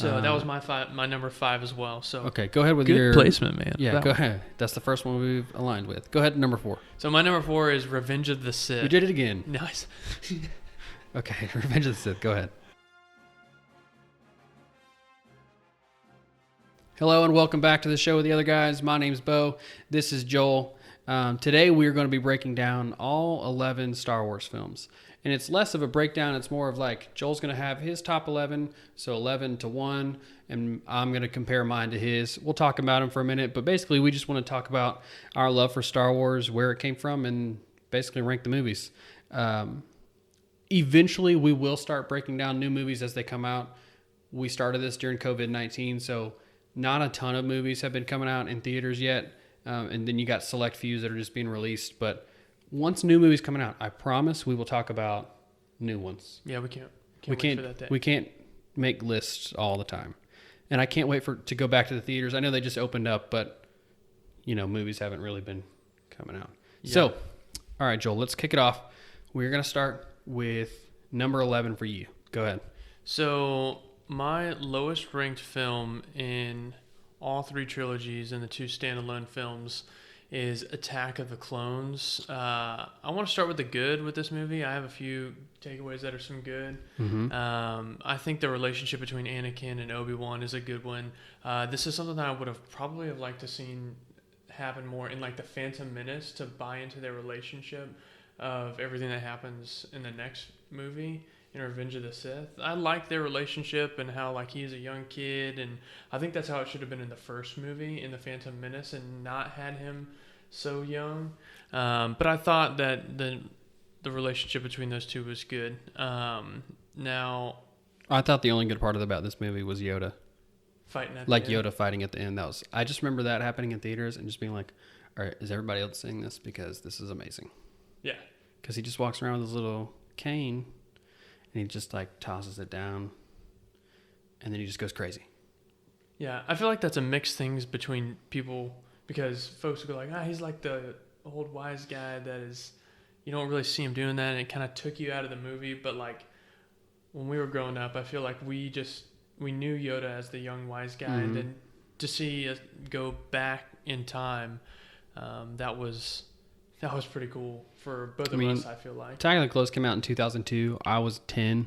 So that was my number 5 as well. So okay, go ahead with good your placement, man. Yeah, go ahead. That's the first one we've aligned with. Go ahead, number 4. So my number 4 is Revenge of the Sith. You did it again. Nice. Okay, Revenge of the Sith. Go ahead. Hello and welcome back to the show with the other guys. My name's Bo. This is Joel. Today we're going to be breaking down all 11 Star Wars films. And it's less of a breakdown. It's more of like Joel's going to have his top 11, so 11 to 1, and I'm going to compare mine to his. We'll talk about them for a minute, but basically we just want to talk about our love for Star Wars, where it came from, and basically rank the movies. Eventually we will start breaking down new movies as they come out. We started this during COVID-19, so not a ton of movies have been coming out in theaters yet. And then you got select fews that are just being released, but once new movies coming out, I promise we will talk about new ones. Yeah, we can't wait for that day. We can't make lists all the time. And I can't wait to go back to the theaters. I know they just opened up, but movies haven't really been coming out. Yeah. So, all right, Joel, let's kick it off. We're going to start with number 11 for you. Go ahead. So, my lowest ranked film in all 3 trilogies and the 2 standalone films is Attack of the Clones. I want to start with the good with this movie. I have a few takeaways that are some good. Mm-hmm. I think the relationship between Anakin and Obi-Wan is a good one. This is something that I would have probably liked to seen happen more in like the Phantom Menace, to buy into their relationship of everything that happens in the next movie in Revenge of the Sith. I like their relationship and how like he's a young kid, and I think that's how it should have been in the first movie in the Phantom Menace, and not had him so young. But I thought that the relationship between those two was good. Now, I thought the only good part about this movie was Yoda fighting at like the end. Yoda fighting at the end. I just remember that happening in theaters and just being like, all right, is everybody else seeing this? Because this is amazing. Yeah, because he just walks around with his little cane and he just like tosses it down and then he just goes crazy. Yeah, I feel like that's a mixed things between people, because folks will go like, he's like the old wise guy that is, you don't really see him doing that, and it kind of took you out of the movie. But like when we were growing up, I feel like we knew Yoda as the young wise guy, Mm-hmm. and then to see us go back in time, that was pretty cool for both of us, I feel like. Attack of the Clones came out in 2002. I was 10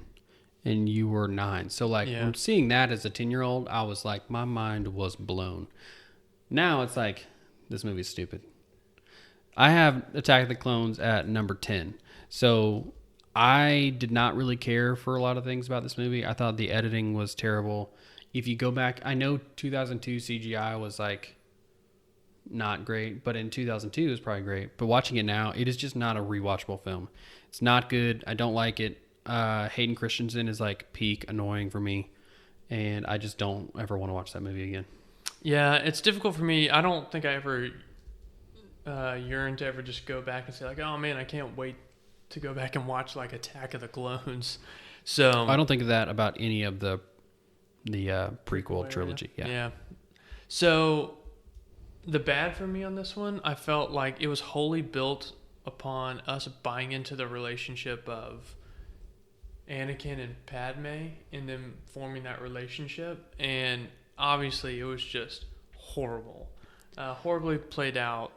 and you were 9. So like when seeing that as a 10-year-old, I was like, my mind was blown. Now it's like, this movie's stupid. I have Attack of the Clones at number 10. So I did not really care for a lot of things about this movie. I thought the editing was terrible. If you go back, I know 2002 CGI was like not great, but in 2002 it was probably great. But watching it now, it is just not a rewatchable film. It's not good. I don't like it. Hayden Christensen is like peak annoying for me, and I just don't ever want to watch that movie again. Yeah, it's difficult for me. I don't think I ever yearn to ever just go back and say like, oh man, I can't wait to go back and watch like Attack of the Clones. So I don't think of that about any of the prequel trilogy. Yeah. So the bad for me on this one, I felt like it was wholly built upon us buying into the relationship of Anakin and Padme and them forming that relationship. And obviously it was just horrible. Horribly played out.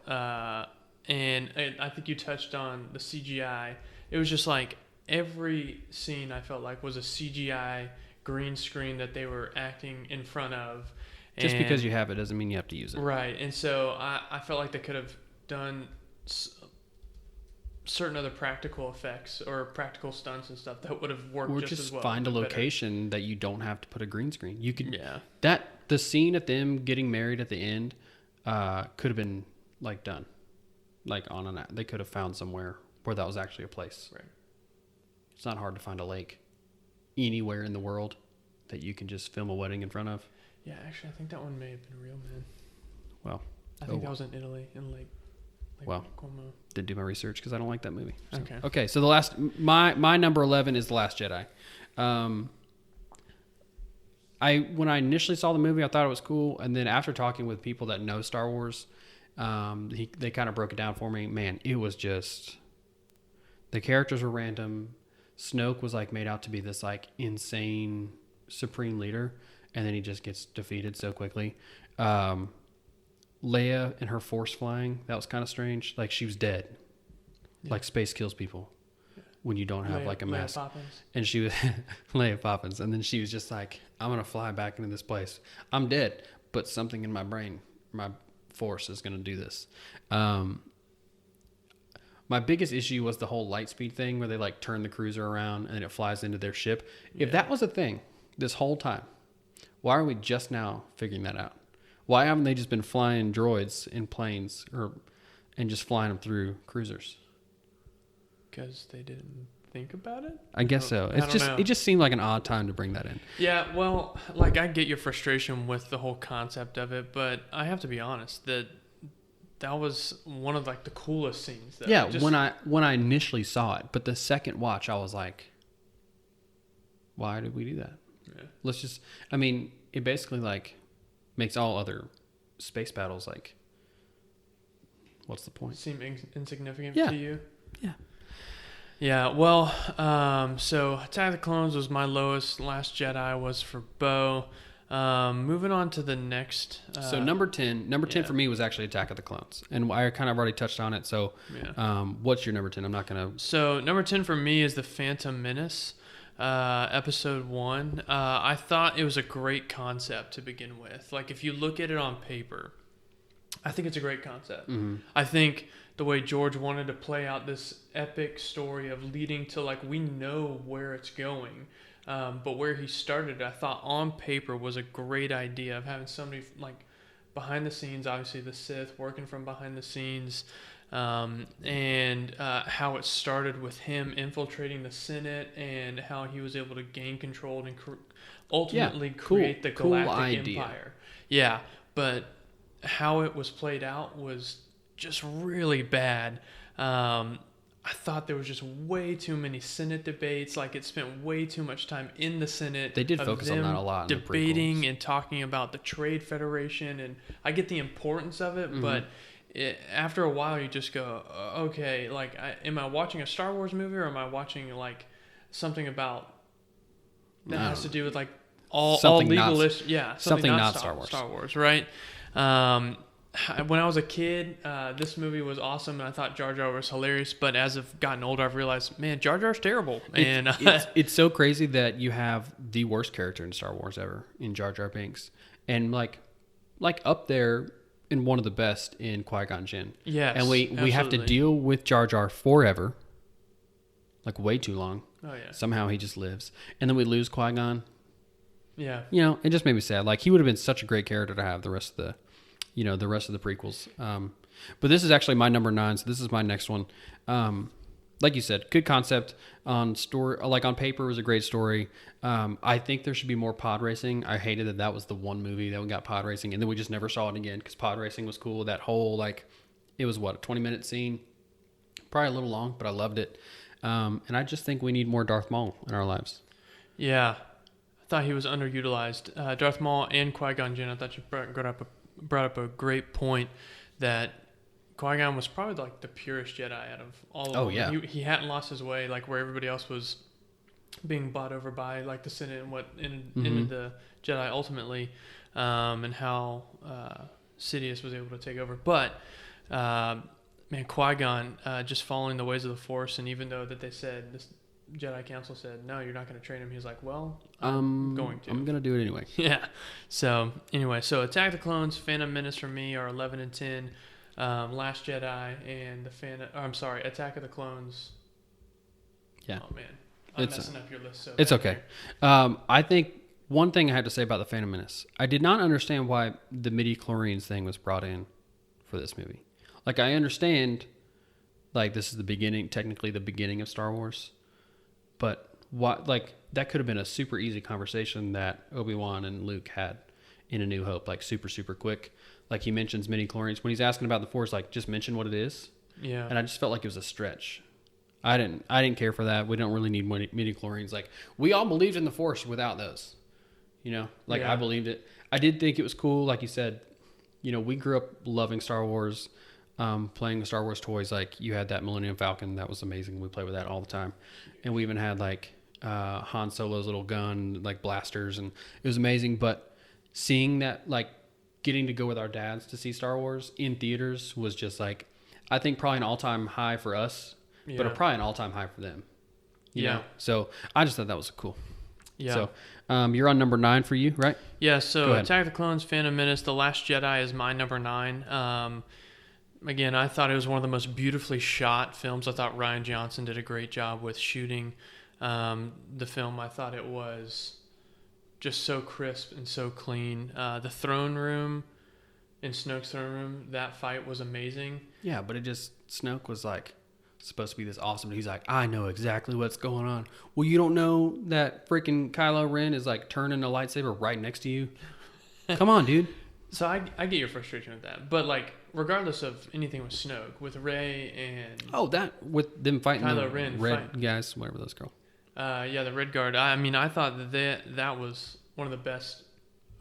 And I think you touched on the CGI. It was just like every scene I felt like was a CGI green screen that they were acting in front of. Just because you have it doesn't mean you have to use it. Right. And so I felt like they could have done certain other practical effects or practical stunts and stuff that would have worked or just as well. Or just find a location that you don't have to put a green screen. You could the scene of them getting married at the end could have been like done like on an they could have found somewhere where that was actually a place. Right. It's not hard to find a lake anywhere in the world that you can just film a wedding in front of. Yeah, actually, I think that one may have been real, man. Well, I think that was in Italy, in Lake Como. Didn't do my research because I don't like that movie. So. Okay. So the last, my number 11 is The Last Jedi. When I initially saw the movie, I thought it was cool, and then after talking with people that know Star Wars, they kind of broke it down for me. Man, it was just, the characters were random. Snoke was like made out to be this like insane supreme leader. and then he just gets defeated so quickly. Leia and her force flying, that was kind of strange. Like, she was dead. Yeah. Like, space kills people when you don't have like a mask. And she was Leia Poppins, and then she was just like, I'm gonna fly back into this place. I'm dead, but something in my brain, my force is gonna do this. My biggest issue was the whole light speed thing where they like turn the cruiser around and it flies into their ship. If that was a thing this whole time, why are we just now figuring that out? Why haven't they just been flying droids in planes and just flying them through cruisers? Because they didn't think about it? I guess so. It just seemed like an odd time to bring that in. Yeah, well, like, I get your frustration with the whole concept of it, but I have to be honest that was one of like the coolest scenes. When I initially saw it, but the second watch, I was like, why did we do that? Yeah. It basically like makes all other space battles like, what's the point? Seem insignificant to you? Yeah. Yeah, well, so Attack of the Clones was my lowest. Last Jedi was for Bo. Moving on to the next. So number 10 for me was actually Attack of the Clones. And I kind of already touched on it. So what's your number 10? I'm not going to. So number 10 for me is The Phantom Menace, episode 1. I thought it was a great concept to begin with. Like, if you look at it on paper, I think it's a great concept. Mm-hmm. I think the way George wanted to play out this epic story of leading to, like, we know where it's going. But where he started, I thought on paper was a great idea of having somebody like behind the scenes, obviously the Sith working from behind the scenes, and how it started with him infiltrating the Senate and how he was able to gain control and ultimately create the Galactic Empire. Yeah, but how it was played out was just really bad. I thought there was just way too many Senate debates. Like, it spent way too much time in the Senate. They did focus on that a lot. Debating and talking about the Trade Federation, and I get the importance of it, but after a while, you just go, okay, like, am I watching a Star Wars movie, or am I watching like something about that has to do with like all legal issues? Yeah, something not Star Wars. Star Wars, right? When I was a kid, this movie was awesome, and I thought Jar Jar was hilarious. But as I've gotten older, I've realized, man, Jar Jar's terrible. It's so crazy that you have the worst character in Star Wars ever in Jar Jar Binks, and like up there in one of the best in Qui-Gon Jinn. Yes, and we have to deal with Jar Jar forever, like way too long. Oh yeah. Somehow he just lives, and then we lose Qui-Gon. Yeah. It just made me sad. Like, he would have been such a great character to have the rest of the prequels. But this is actually my number 9, so this is my next one. Like you said, good concept on story. Like, on paper, it was a great story. I think there should be more pod racing. I hated that was the one movie that we got pod racing, and then we just never saw it again because pod racing was cool. That whole, like, it was a 20-minute scene, probably a little long, but I loved it. And I just think we need more Darth Maul in our lives. Yeah, I thought he was underutilized. Darth Maul and Qui-Gon Jinn. I thought you brought up a great point that Qui-Gon was probably like the purest Jedi out of all of them. Yeah. He hadn't lost his way, like where everybody else was being bought over by like the Senate and what ended the Jedi ultimately, and how Sidious was able to take over. But man, Qui-Gon just following the ways of the Force, and even though that they said this Jedi Council said, no, you're not going to train him. He's like, well, I'm going to. I'm going to do it anyway. Yeah. So, anyway, Attack of the Clones, Phantom Menace for me are 11 and 10. Last Jedi and Attack of the Clones. Yeah. Oh, man. I'm messing up your list so it's okay. I think one thing I have to say about the Phantom Menace, I did not understand why the midi-chlorians thing was brought in for this movie. Like, I understand, like, this is technically the beginning of Star Wars. But that could have been a super easy conversation that Obi-Wan and Luke had in A New Hope, like super, super quick. Like, he mentions midi-chlorians. When he's asking about the Force, like, just mention what it is. Yeah. And I just felt like it was a stretch. I didn't care for that. We don't really need midi-chlorians. Like, we all believed in the Force without those. I believed it. I did think it was cool. Like you said, we grew up loving Star Wars, playing the Star Wars toys. Like, you had that Millennium Falcon. That was amazing. We played with that all the time. And we even had like Han Solo's little gun, like blasters, and it was amazing. But seeing that, like, getting to go with our dads to see Star Wars in theaters was just like, I think probably an all-time high for us, but probably an all-time high for them. You know? So I just thought that was cool. Yeah. So you're on number 9 for you, right? Yeah. So Attack of the Clones, Phantom Menace, The Last Jedi is my number 9. Again, I thought it was one of the most beautifully shot films. I thought Rian Johnson did a great job with shooting the film. I thought it was just so crisp and so clean. The throne room in Snoke's throne room, that fight was amazing. Yeah, but Snoke was like supposed to be this awesome. He's like, I know exactly what's going on. Well, you don't know that freaking Kylo Ren is like turning a lightsaber right next to you? Come on, dude. So I get your frustration with that. But like, regardless of anything with Snoke, with Rey and... that, with them fighting Kylo the Ren red guys, whatever those girls. The Red Guard. I mean, I thought that was one of the best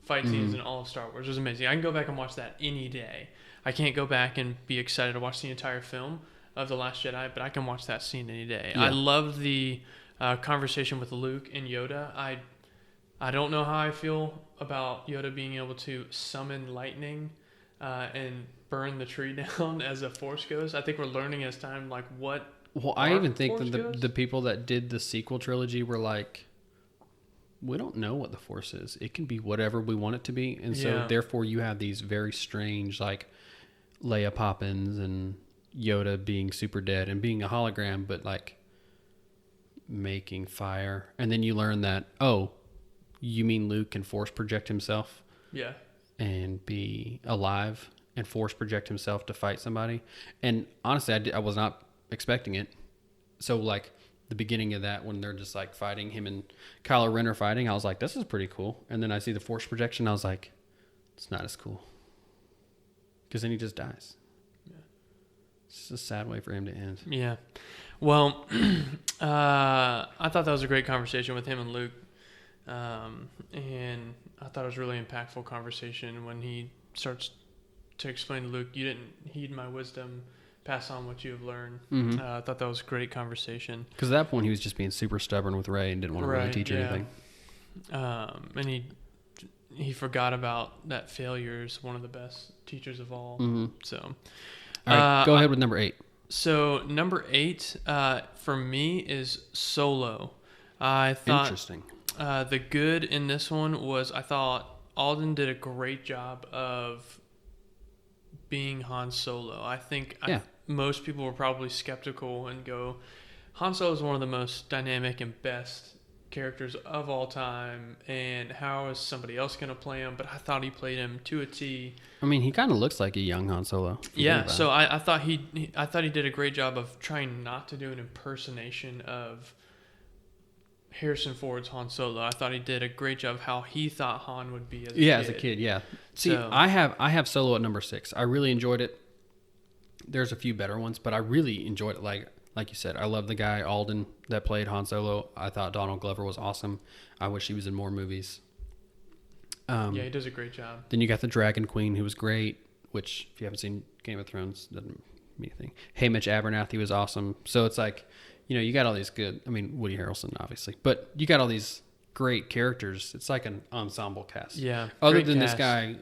fight scenes in all of Star Wars. It was amazing. I can go back and watch that any day. I can't go back and be excited to watch the entire film of The Last Jedi, but I can watch that scene any day. Yeah. I love the conversation with Luke and Yoda. I don't know how I feel about Yoda being able to summon lightning and burn the tree down as a Force ghost. I think we're learning as time, like, what... Well, I even think that the people that did the sequel trilogy were like, we don't know what the Force is. It can be whatever we want it to be. And so, therefore, you have these very strange, like, Leia Poppins and Yoda being super dead and being a hologram, but, like, making fire. And then you learn that, oh, you mean Luke can Force project himself? Yeah. And be alive and Force project himself to fight somebody. And honestly, I was not expecting it. So like the beginning of that, when they're just like fighting, him and Kylo Ren are fighting, I was like, this is pretty cool. And then I see the Force projection, I was like, it's not as cool, because then he just dies. It's just a sad way for him to end. Yeah. Well, I thought that was a great conversation with him and Luke, and I thought it was a really impactful conversation when he starts to explain to Luke, you didn't heed my wisdom, pass on what you have learned. I thought that was a great conversation. Because at that point, he was just being super stubborn with Rey and didn't want to really teach her anything. And he forgot about that failure is one of the best teachers of all. So, all right, go ahead with number 8. So number 8 for me is Solo. I thought interesting. The good in this one was, I thought Alden did a great job of being Han Solo. I think most people were probably skeptical and go, Han Solo is one of the most dynamic and best characters of all time, and how is somebody else going to play him? But I thought he played him to a T. I mean, he kind of looks like a young Han Solo. Yeah, so I thought he did a great job of trying not to do an impersonation of Harrison Ford's Han Solo. I thought he did a great job of how he thought Han would be as a kid. Yeah, as a kid, yeah. See, so, I have Solo at number 6. I really enjoyed it. There's a few better ones, but I really enjoyed it. Like you said, I love the guy, Alden, that played Han Solo. I thought Donald Glover was awesome. I wish he was in more movies. Yeah, he does a great job. Then you got the Dragon Queen, who was great, which, if you haven't seen Game of Thrones, doesn't mean anything. Haymitch Abernathy was awesome. So it's like, you got all these good, Woody Harrelson, obviously, but you got all these great characters. It's like an ensemble cast. Yeah. Other than this guy,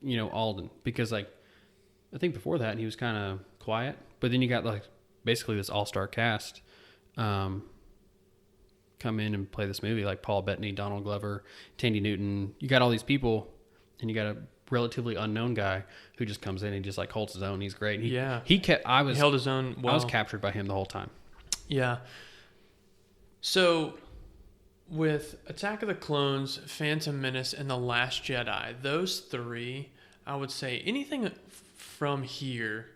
Alden, because like, I think before that he was kind of quiet, but then you got like basically this all-star cast come in and play this movie, like Paul Bettany, Donald Glover, Tandy Newton. You got all these people, and you got a relatively unknown guy who just comes in and just like holds his own. He's great. He held his own well. I was captured by him the whole time. Yeah. So with Attack of the Clones, Phantom Menace, and The Last Jedi, those 3, I would say anything from here,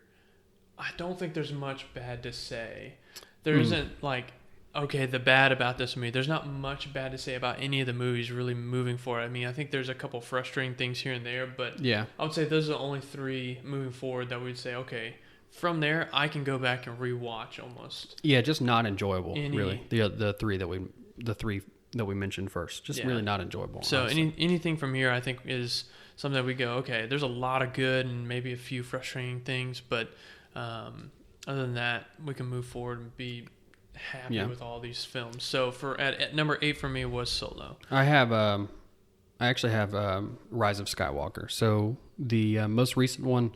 I don't think there's much bad to say. There isn't like, okay, the bad about this movie. There's not much bad to say about any of the movies really moving forward. I think there's a couple frustrating things here and there, but yeah, I would say those are the only 3 moving forward that we'd say, okay, from there I can go back and rewatch almost. Yeah, just not enjoyable, really. The 3 that we mentioned first, just really not enjoyable. So anything from here, I think, is something that we go, okay, there's a lot of good and maybe a few frustrating things, but other than that, we can move forward and be happy with all these films. So at number 8 for me was Solo. I have I actually have Rise of Skywalker. So the most recent one,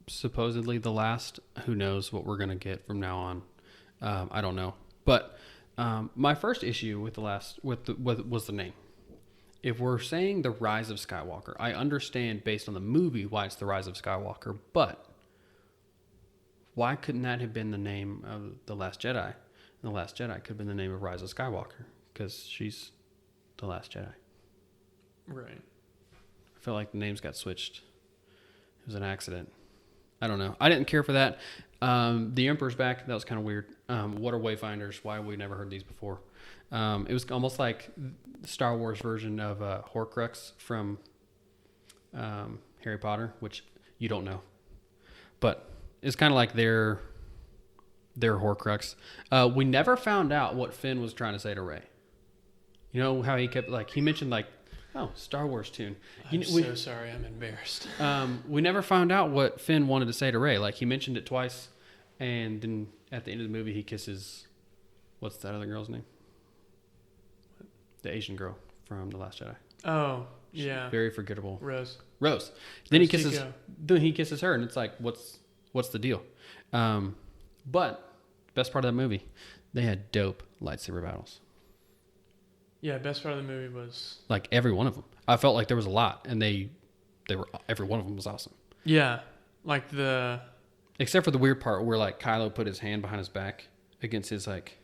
supposedly the last. Who knows what we're gonna get from now on? I don't know. But my first issue with was the name. If we're saying the Rise of Skywalker, I understand based on the movie why it's the Rise of Skywalker, but why couldn't that have been the name of The Last Jedi? And The Last Jedi could have been the name of Rise of Skywalker because she's the Last Jedi. Right. I feel like the names got switched. It was an accident. I don't know. I didn't care for that. The Emperor's back. That was kind of weird. What are Wayfinders? Why have we never heard these before? It was almost like the Star Wars version of Horcrux from Harry Potter, which you don't know. But it's kind of like their Horcrux. We never found out what Finn was trying to say to Rey. You know how he kept, like, he mentioned, like, oh, Star Wars tune. I'm so sorry. I'm embarrassed. We never found out what Finn wanted to say to Rey. Like, he mentioned it twice, and then at the end of the movie, he kisses, what's that other girl's name? The Asian girl from The Last Jedi. Oh, yeah. Very forgettable. Rose. Then he kisses her, and it's like, what's the deal? But best part of that movie, they had dope lightsaber battles. Yeah, best part of the movie was like every one of them. I felt like there was a lot, and they were every one of them was awesome. Yeah, like except for the weird part where like Kylo put his hand behind his back against his like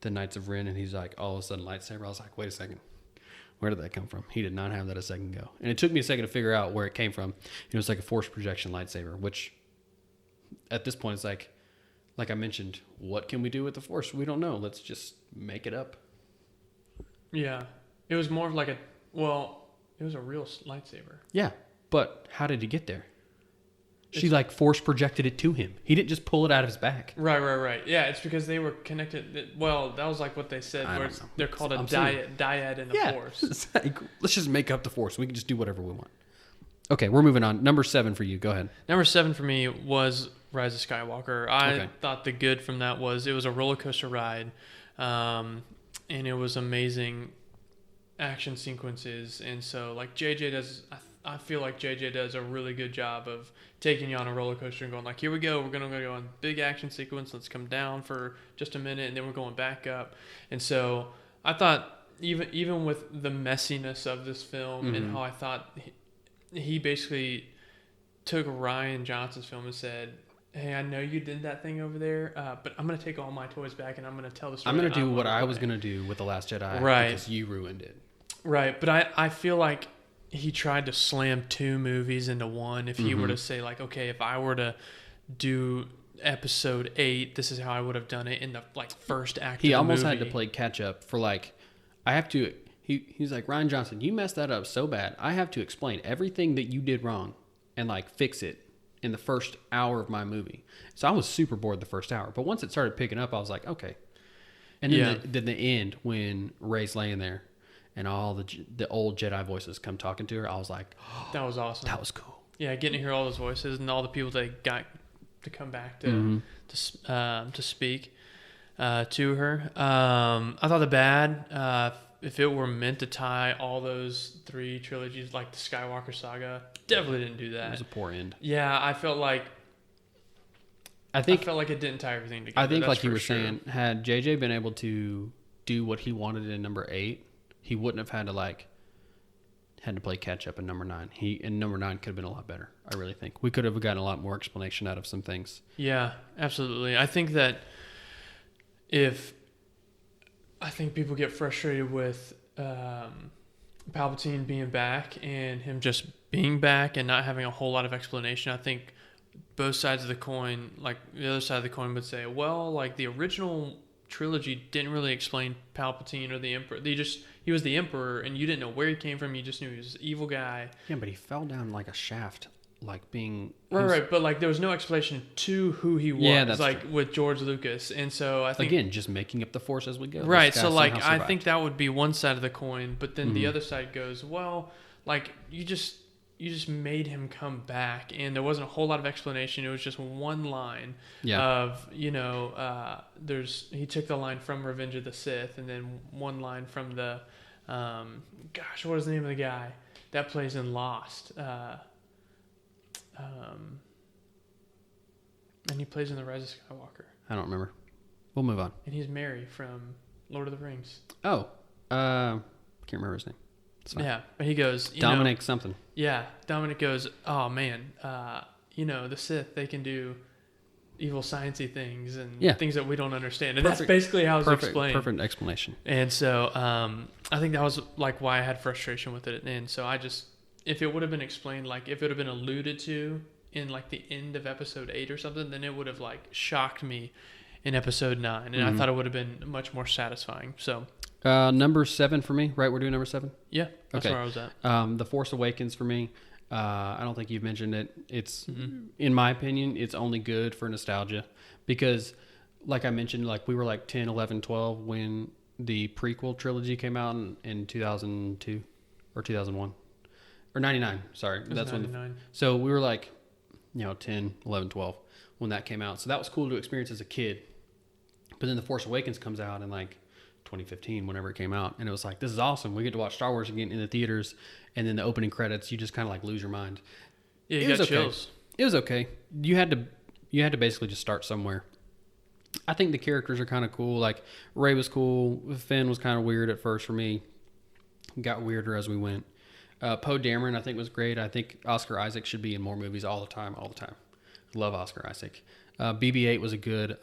the Knights of Ren, and he's like all of a sudden lightsaber. I was like, wait a second, where did that come from? He did not have that a second ago, and it took me a second to figure out where it came from. It was like a force projection lightsaber, which at this point it's like I mentioned, what can we do with the force? We don't know. Let's just make it up. Yeah, it was more of like it was a real lightsaber. Yeah, but how did he get there? She like force projected it to him. He didn't just pull it out of his back. Right. Yeah, it's because they were connected. Well, that was like what they said. Where they're called a dyad in the force. It's like, let's just make up the force. We can just do whatever we want. Okay, we're moving on. Number 7 for you. Go ahead. Number 7 for me was Rise of Skywalker. I thought the good from that was it was a roller coaster ride. And it was amazing action sequences. And so, like, I feel like JJ does a really good job of taking you on a roller coaster and going, like, here we go. We're going to go on big action sequence. Let's come down for just a minute, and then we're going back up. And so I thought even with the messiness of this film and how I thought he basically took Rian Johnson's film and said, hey, I know you did that thing over there, but I'm going to take all my toys back and I'm going to tell the story. I'm going to do what I was going to do with The Last Jedi because you ruined it. Right, but I feel like he tried to slam 2 movies into one. If he were to say, like, okay, if I were to do episode 8, this is how I would have done it in the, like, first act of the movie. He almost had to play catch up for, like, I have to... He's like, Rian Johnson, you messed that up so bad. I have to explain everything that you did wrong and, like, fix it in the first hour of my movie. So I was super bored the first hour. But once it started picking up, I was like, okay. And then the end, when Rey's laying there and all the old Jedi voices come talking to her, I was like, oh, that was awesome. That was cool. Yeah, getting to hear all those voices and all the people that got to come back to speak to her. I thought the bad... if it were meant to tie all those 3 trilogies, like the Skywalker saga, definitely didn't do that. It was a poor end. Yeah, I felt like it didn't tie everything together. I think, like you were saying, had JJ been able to do what he wanted in number 8, he wouldn't have had to play catch up in number 9. Number 9 could have been a lot better. I really think we could have gotten a lot more explanation out of some things. Yeah, absolutely. I think that I think people get frustrated with Palpatine being back and him just being back and not having a whole lot of explanation. I think both sides of the coin, like the other side of the coin would say, well, like the original trilogy didn't really explain Palpatine or the Emperor. He was the Emperor and you didn't know where he came from. You just knew he was an evil guy. Yeah, but he fell down like a shaft. Like being right, but like there was no explanation to who he was. Yeah, that's like true. With George Lucas, and so I think again just making up the force as we go. Right, so like I think that would be one side of the coin, but then the other side goes, well, like you just made him come back, and there wasn't a whole lot of explanation. It was just one line of he took the line from Revenge of the Sith, and then one line from the Gosh, what is the name of the guy that plays in Lost? And he plays in The Rise of Skywalker. I don't remember. We'll move on. And he's Merry from Lord of the Rings. Oh, can't remember his name. Yeah, but he goes... Dominic something. Yeah, Dominic goes, oh man, the Sith, they can do evil sciencey things and things that we don't understand. And that's basically how it's explained. Perfect explanation. And so I think that was like why I had frustration with it. And so if it would have been explained, like if it would have been alluded to in like the end of episode 8 or something, then it would have like shocked me in episode 9. And I thought it would have been much more satisfying. So number 7 for me, right? We're doing number 7? Yeah, that's where I was at. The Force Awakens for me. I don't think you've mentioned it. It's, in my opinion, it's only good for nostalgia because, like I mentioned, like we were like 10, 11, 12 when the prequel trilogy came out in 2002 or 2001 or 99. Sorry, that's 99. when. So we were like, 10, 11, 12 when that came out. So that was cool to experience as a kid. But then the Force Awakens comes out in like 2015, whenever it came out, and it was like, this is awesome. We get to watch Star Wars again in the theaters, and then the opening credits, you just kind of like lose your mind. Yeah, you got chills. It was okay. You had to basically just start somewhere. I think the characters are kind of cool. Like Rey was cool. Finn was kind of weird at first for me. Got weirder as we went. Poe Dameron I think was great. I think Oscar Isaac should be in more movies all the time. Love Oscar Isaac. BB-8 was a good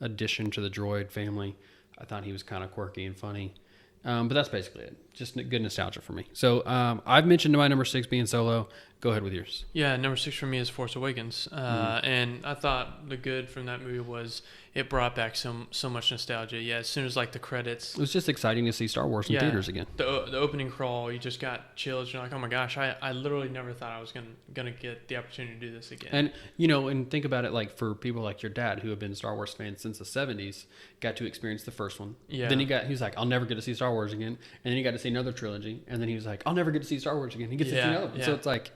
addition to the droid family. I thought he was kind of quirky and funny. But that's basically it. Just good nostalgia for me. So I've mentioned my number 6 being Solo. Go ahead with yours. Yeah, number 6 for me is Force Awakens. And I thought the good from that movie was it brought back so much nostalgia. Yeah, as soon as like the credits. It was just exciting to see Star Wars in theaters again. The opening crawl, you just got chills. You're like, oh my gosh, I literally never thought I was gonna get the opportunity to do this again. And and think about it, like for people like your dad who have been Star Wars fans since the 70s, got to experience the first one. Yeah. Then he was like, I'll never get to see Star Wars again. And then he got to see another trilogy. And then he was like, I'll never get to see Star Wars again. He gets to see another one. So it's like,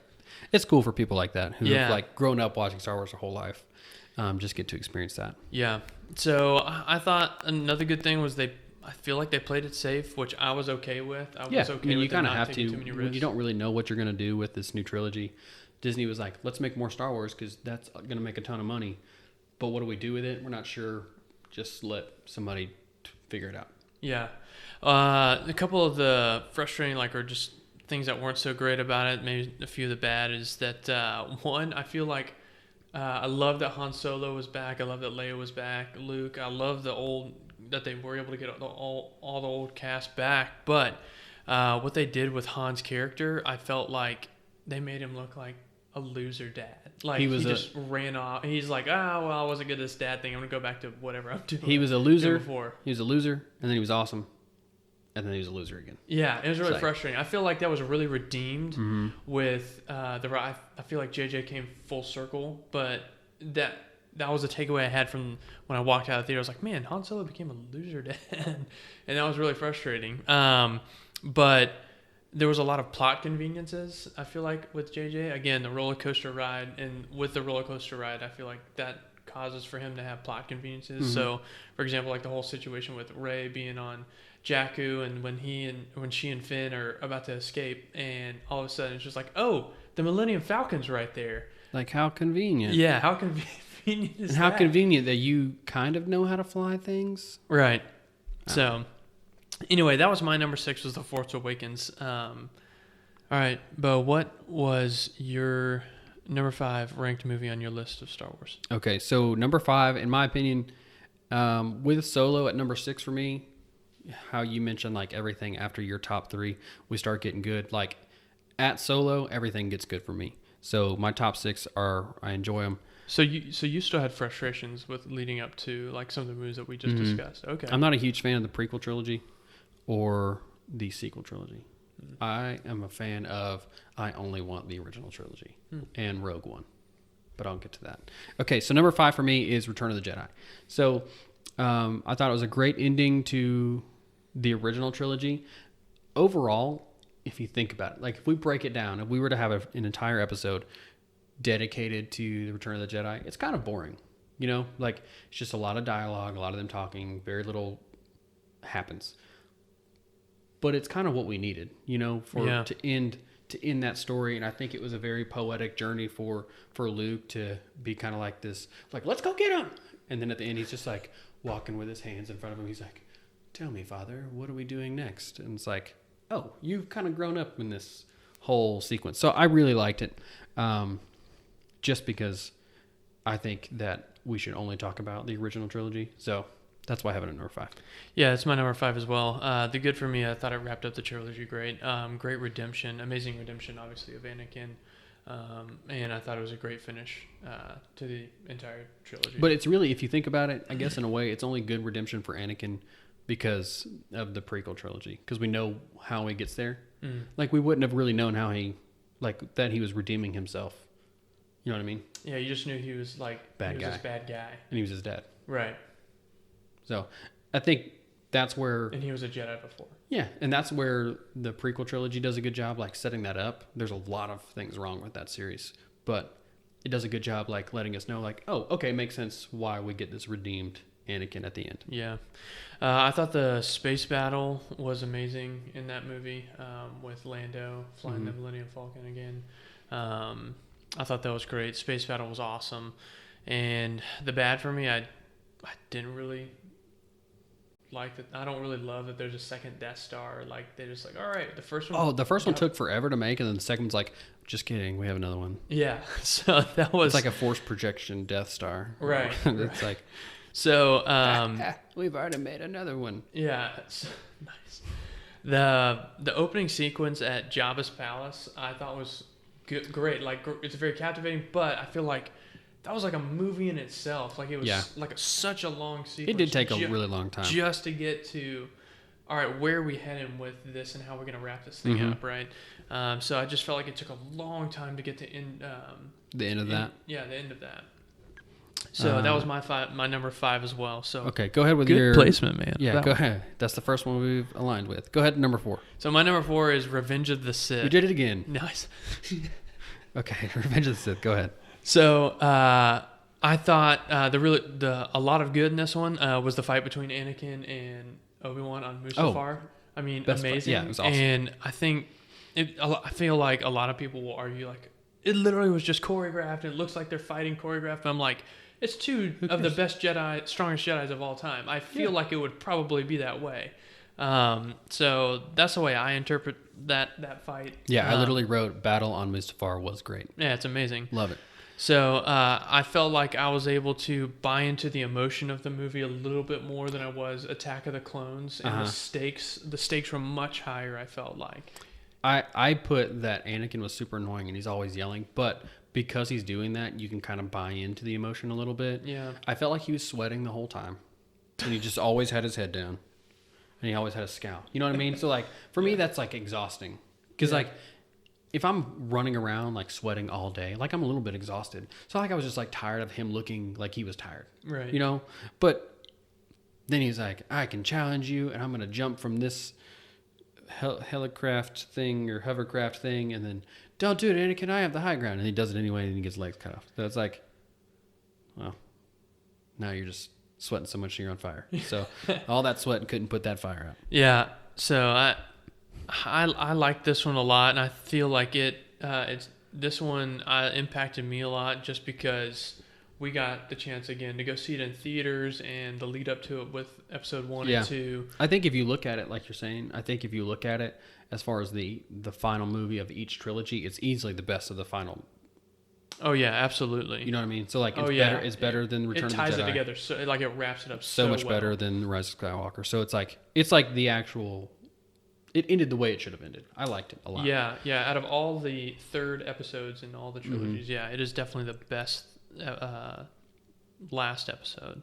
it's cool for people like that who have like grown up watching Star Wars their whole life. Just get to experience that. Yeah. So I thought another good thing was I feel like they played it safe, which I was okay with. I was okay with you kind of have to. Too many when risks. you don't really know what you're going to do with this new trilogy, Disney was like, let's make more Star Wars because that's going to make a ton of money. But what do we do with it? We're not sure. Just let somebody figure it out. Yeah. A couple of the frustrating, or just things that weren't so great about it, maybe a few of the bad, is that one, I feel like I love that Han Solo was back. I love that Leia was back. Luke. I love that they were able to get all the old cast back. But what they did with Han's character, I felt like they made him look like a loser dad. Like he just ran off. He's like, well, I wasn't good at this dad thing. I'm gonna go back to whatever I'm doing. He was a loser before. He was a loser, and then he was awesome. And then he was a loser again. Yeah, it was really frustrating. I feel like that was really redeemed with I feel like JJ came full circle, but that was a takeaway I had from when I walked out of the theater. I was like, man, Han Solo became a loser dad, and that was really frustrating. But there was a lot of plot conveniences, I feel like, with JJ. Again, the roller coaster ride, and with the roller coaster ride, I feel like that causes for him to have plot conveniences. So, for example, like the whole situation with Rey being on Jakku, and when she and Finn are about to escape, and all of a sudden it's just like, oh, the Millennium Falcon's right there. Like, how convenient. Yeah, how convenient is that? And how convenient that you kind of know how to fly things. Right. So, anyway, that was my number 6, was The Force Awakens. All right, Bo, what was your number 5 ranked movie on your list of Star Wars? Okay, so number 5, in my opinion, with Solo at number 6 for me, how you mentioned like everything after your top 3, we start getting good. Like at Solo, everything gets good for me. So my top 6 I enjoy them. So you still had frustrations with leading up to like some of the movies that we just discussed. Okay. I'm not a huge fan of the prequel trilogy or the sequel trilogy. I am a fan of, I only want the original trilogy and Rogue One, but I'll get to that. Okay. So number 5 for me is Return of the Jedi. So I thought it was a great ending to the original trilogy. Overall, if you think about it, like if we break it down, if we were to have an entire episode dedicated to the Return of the Jedi, it's kind of boring. Like it's just a lot of dialogue, a lot of them talking, very little happens. but it's kind of what we needed, you know, for Yeah. to end that story. And I think it was a very poetic journey for Luke to be kind of like this, like, let's go get him. And then at the end, he's just like walking with his hands in front of him. He's like, tell me, Father, what are we doing next? And it's like, oh, you've kind of grown up in this whole sequence. So I really liked it, just because I think that we should only talk about the original trilogy. So that's why I have it at number 5. Yeah, it's my number 5 as well. The good for me, I thought it wrapped up the trilogy great. Great redemption, amazing redemption, obviously, of Anakin. And I thought it was a great finish to the entire trilogy. But it's really, if you think about it, I guess in a way, it's only good redemption for Anakin because of the prequel trilogy. Because we know how he gets there. Like, we wouldn't have really known how that he was redeeming himself. You know what I mean? Yeah, you just knew he was like this bad guy. And he was his dad. Right. So I think that's where... And he was a Jedi before. Yeah, and that's where the prequel trilogy does a good job, like, setting that up. There's a lot of things wrong with that series, but it does a good job, like, letting us know, like, oh, okay, makes sense why we get this redeemed Anakin at the end. Yeah. I thought the space battle was amazing in that movie, with Lando flying the Millennium Falcon again. I thought that was great. Space battle was awesome. And the bad for me, I didn't really like that. I don't really love that there's a second Death Star. Like, they're just like, all right, the first one. Oh, the first one took forever to make, and then the second one's like, just kidding, we have another one. Yeah. So that was... It's like a force projection Death Star. Right. It's like... So, we've already made another one. Yeah, it's nice. The opening sequence at Jabba's palace, I thought was great. Like, it's very captivating, but I feel like that was like a movie in itself. Like, it was like such a long sequence. It did take a really long time just to get to, all right, where are we heading with this, and how we're gonna wrap this thing up, right? So I just felt like it took a long time to get to the end of that. Yeah, the end of that. So that was my number 5 as well. So okay, go ahead with good your placement, man. Yeah, go ahead. That's the first one we've aligned with. Go ahead, number 4. So my number 4 is Revenge of the Sith. You did it again. Nice. Okay, Revenge of the Sith. Go ahead. So I thought a lot of good in this one was the fight between Anakin and Obi-Wan on Mustafar. I mean, amazing. Yeah, it was awesome. And I feel like a lot of people will argue like it literally was just choreographed. And it looks like they're fighting choreographed. But I'm like, it's two of the best strongest Jedis of all time. I feel like it would probably be that way. So that's the way I interpret that fight. Yeah, I literally wrote Battle on Mustafar was great. Yeah, it's amazing. Love it. So I felt like I was able to buy into the emotion of the movie a little bit more than I was Attack of the Clones, and the stakes were much higher. I felt like I put that Anakin was super annoying and he's always yelling, but because he's doing that, you can kind of buy into the emotion a little bit. Yeah, I felt like he was sweating the whole time, and he just always had his head down, and he always had a scowl. You know what I mean? So like for me, that's like exhausting because like. If I'm running around like sweating all day, like I'm a little bit exhausted. So like I was just like tired of him looking like he was tired. Right. You know? But then he's like, I can challenge you and I'm going to jump from this helicraft thing or hovercraft thing and then don't do it, Anakin, I have the high ground. And he does it anyway and he gets legs cut off. So it's like, well, now you're just sweating so much you're on fire. So all that sweat couldn't put that fire out. Yeah. So I like this one a lot, and I feel like this one impacted me a lot just because we got the chance again to go see it in theaters and the lead up to it with episode 1 and 2. I think if you look at it like you're saying, I think if you look at it as far as the final movie of each trilogy, it's easily the best of the final. Oh yeah, absolutely. You know what I mean? So like it's better than Return of the Jedi. It ties it together, so like it wraps it up so much well. better than Rise of Skywalker. So it's like the actual. It ended the way it should have ended. I liked it a lot. Yeah. Out of all the third episodes in all the trilogies, it is definitely the best last episode.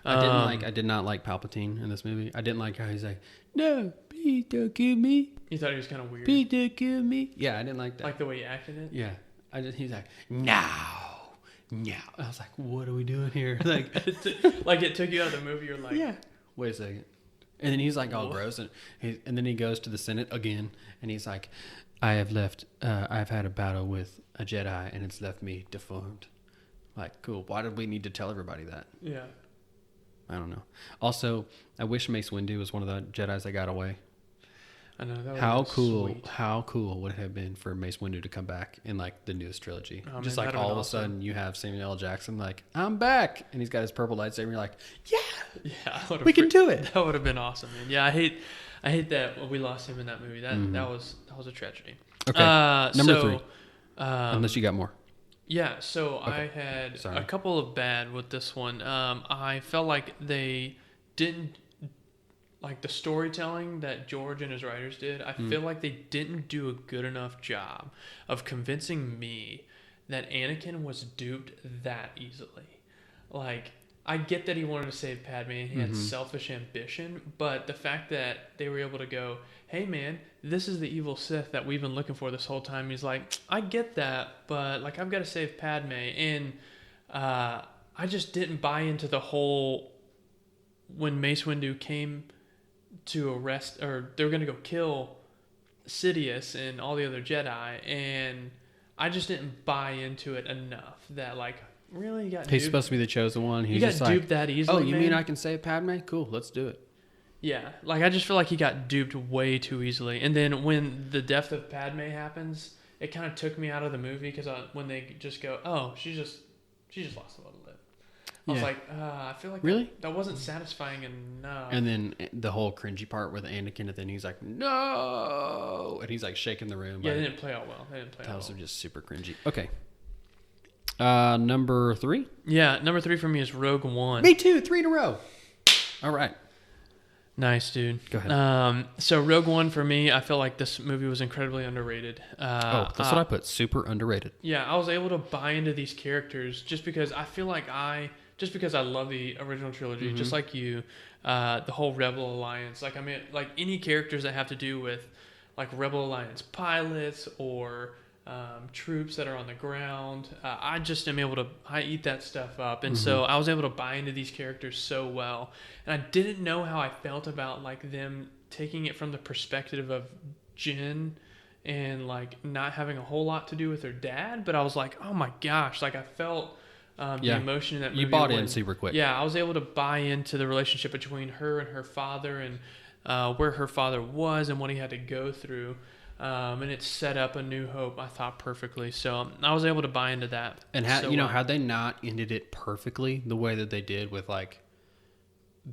I did not like Palpatine in this movie. I didn't like how he's like, no, please don't kill me. You thought he was kind of weird. Please don't kill me. Yeah, I didn't like that. Like the way he acted it. Yeah, he's like, no. I was like, what are we doing here? Like, like it took you out of the movie. You're like, yeah. Wait a second. And then he's like all gross, and then he goes to the Senate again, and he's like, I've had a battle with a Jedi, and it's left me deformed. Like, cool. Why did we need to tell everybody that? Yeah. I don't know. Also, I wish Mace Windu was one of the Jedis that got away. I know that. How cool would it have been for Mace Windu to come back in like the newest trilogy? Oh, Just man, like that'd all of been a sudden you have Samuel L. Jackson like, I'm back, and he's got his purple lightsaber. And you're like, yeah, we can do it. That would have been awesome, man. Yeah, I hate that we lost him in that movie. That was a tragedy. Okay, number 3. Unless you got more. Yeah, so Okay. I had Sorry. a couple of bad with this one. I felt like they didn't like the storytelling that George and his writers did. I feel like they didn't do a good enough job of convincing me that Anakin was duped that easily. Like, I get that he wanted to save Padme and he had selfish ambition, but the fact that they were able to go, hey man, this is the evil Sith that we've been looking for this whole time. He's like, I get that, but like I've got to save Padme. And I just didn't buy into the whole, when Mace Windu came to arrest, or they were going to go kill Sidious and all the other Jedi, and I just didn't buy into it enough that like, really, you got He's duped? supposed to be the chosen one. He's You got just duped like, that easily, oh, you man? mean I can save Padme? Cool, let's do it. Yeah, like I just feel like he got duped way too easily. And then when the death of Padme happens, it kind of took me out of the movie because when they just go, oh, she just lost a little bit. I was Yeah. like, I feel like Really? that wasn't satisfying enough. And then the whole cringy part with Anakin, and then he's like, no, and he's like shaking the room. yeah, they didn't play out well. That was just super cringy. Okay. Number 3. Yeah, number 3 for me is Rogue One. Me too. 3 in a row. All right. Nice, dude. Go ahead. So Rogue One for me, I feel like this movie was incredibly underrated. That's what I put. Super underrated. Yeah, I was able to buy into these characters just because I feel like just because I love the original trilogy, just like you, the whole Rebel Alliance. Like, I mean, like any characters that have to do with like Rebel Alliance pilots or troops that are on the ground. I just am able to, I eat that stuff up. And so I was able to buy into these characters so well. And I didn't know how I felt about like them taking it from the perspective of Jyn and like not having a whole lot to do with her dad. But I was like, oh my gosh, like I felt the emotion in that movie. You bought in super quick. Yeah, I was able to buy into the relationship between her and her father and where her father was and what he had to go through. And it set up A New Hope, I thought, perfectly. So I was able to buy into that. And had they not ended it perfectly the way that they did with like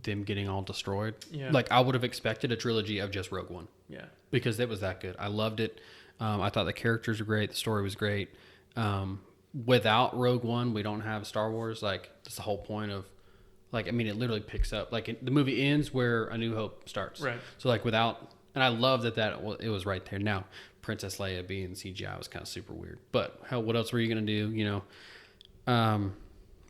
them getting all destroyed, like I would have expected a trilogy of just Rogue One. Yeah, because it was that good. I loved it. I thought the characters were great. The story was great. Without Rogue One, we don't have Star Wars. Like that's the whole point of, like, I mean, it literally picks up. Like the movie ends where A New Hope starts. Right. So like without. And I love that it was right there. Now, Princess Leia being CGI was kind of super weird. But hell, what else were you going to do, you know?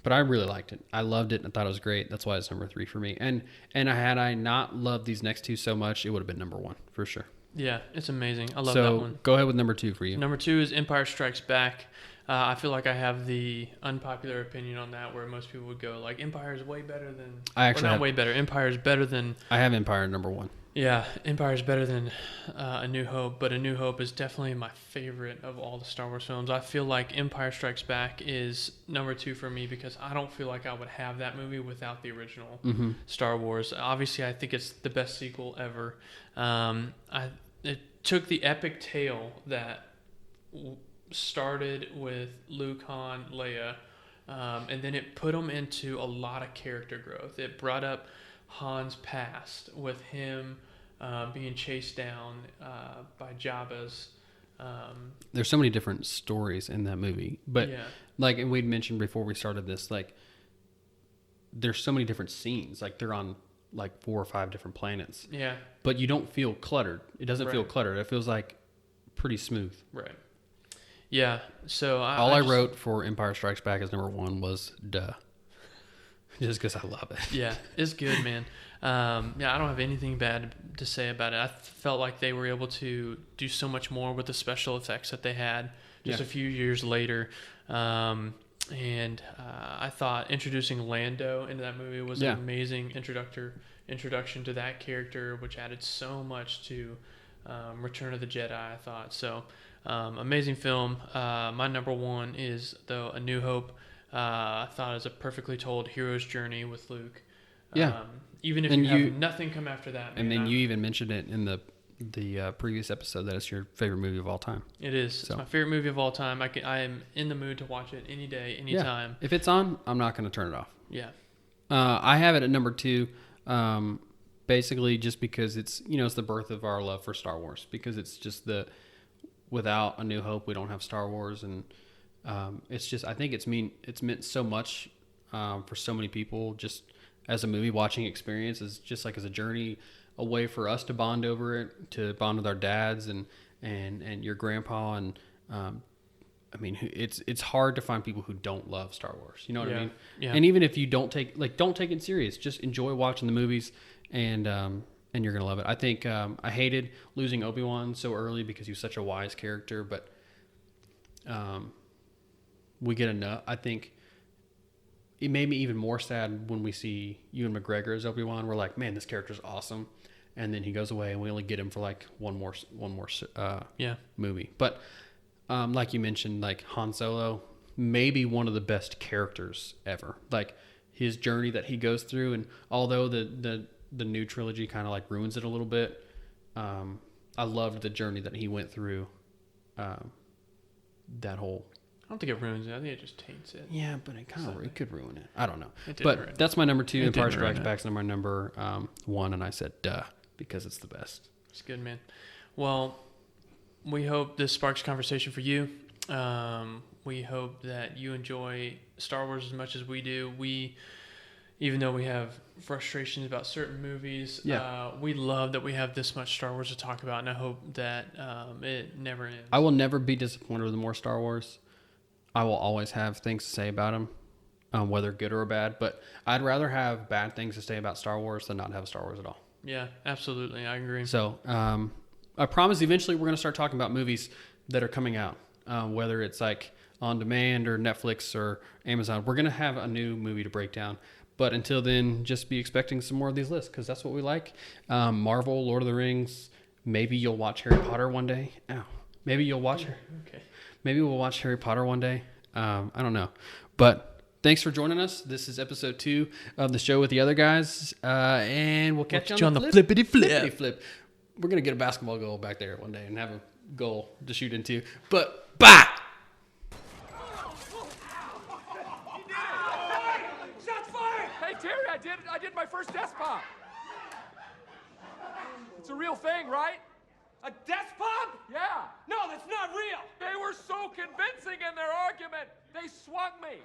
But I really liked it. I loved it and I thought it was great. That's why it's number 3 for me. And had I not loved these next 2 so much, it would have been number 1 for sure. Yeah, it's amazing. I love that one. Go ahead with number 2 for you. Number 2 is Empire Strikes Back. I feel like I have the unpopular opinion on that, where most people would go like Empire is way better than. Way better. Empire is better than. I have Empire number 1. Yeah, Empire is better than A New Hope, but A New Hope is definitely my favorite of all the Star Wars films. I feel like Empire Strikes Back is number 2 for me because I don't feel like I would have that movie without the original Star Wars. Obviously, I think it's the best sequel ever. It took the epic tale that started with Luke, Han, Leia, and then it put them into a lot of character growth. It brought up Han's past with him being chased down by Jabba's. There's so many different stories in that movie, but like, and we'd mentioned before we started this, like there's so many different scenes. Like they're on like 4 or 5 different planets. Yeah. But you don't feel cluttered. It doesn't feel cluttered. It feels like pretty smooth. Right. Yeah. So I wrote for Empire Strikes Back as number 1 was duh. Just because I love it. Yeah, it's good, man. I don't have anything bad to say about it. I felt like they were able to do so much more with the special effects that they had just a few years later. And I thought introducing Lando into that movie was an amazing introduction to that character, which added so much to Return of the Jedi, I thought. So, amazing film. My number 1 is, though, A New Hope. I thought it was a perfectly told hero's journey with Luke. Yeah. Even if you have nothing come after that. And then you even mentioned it in the the previous episode that it's your favorite movie of all time. It is. So. It's my favorite movie of all time. I am in the mood to watch it any day, anytime. If it's on, I'm not going to turn it off. Yeah. I have it at number 2, basically just because it's the birth of our love for Star Wars, because it's just without A New Hope, we don't have Star Wars, and it's just, I think it's meant so much for so many people, just as a movie watching experience, is just like as a journey, a way for us to bond over it, to bond with our dads and your grandpa, and I mean, it's hard to find people who don't love Star Wars. You know what I mean? Yeah. And even if you don't take it serious, just enjoy watching the movies, and you're gonna love it. I think I hated losing Obi-Wan so early because he was such a wise character, but we get enough. I think it made me even more sad when we see Ewan McGregor as Obi-Wan. We're like, man, this character's awesome, and then he goes away, and we only get him for like one more movie. But like you mentioned, like Han Solo, maybe one of the best characters ever. Like his journey that he goes through, and although the new trilogy kind of like ruins it a little bit, I loved the journey that he went through. That whole. I don't think it ruins it. I think it just taints it. Yeah, but it could ruin it. I don't know. But that's my number 2. Empire Strikes Back's my number 1, and I said duh because it's the best. It's good, man. Well, we hope this sparks conversation for you. We hope that you enjoy Star Wars as much as we do. Even though we have frustrations about certain movies, we love that we have this much Star Wars to talk about, and I hope that it never ends. I will never be disappointed with more Star Wars. I will always have things to say about them, whether good or bad, but I'd rather have bad things to say about Star Wars than not have Star Wars at all. Yeah, absolutely. I agree. So I promise eventually we're going to start talking about movies that are coming out, whether it's like on demand or Netflix or Amazon. We're going to have a new movie to break down. But until then, just be expecting some more of these lists, because that's what we like. Marvel, Lord of the Rings. Maybe you'll watch Harry Potter one day. Ow. Maybe you'll watch her. Okay. Maybe we'll watch Harry Potter one day. I don't know. But thanks for joining us. This is episode 2 of the show with the other guys. And we'll catch you on the flippity flip. Flippity flip. We're going to get a basketball goal back there one day and have a goal to shoot into. But bye! Shots fired! Hey, Terry, I did my first desk pop. It's a real thing, right? A desk pop? Yeah. No, that's not real. They were so convincing in their argument, they swung me.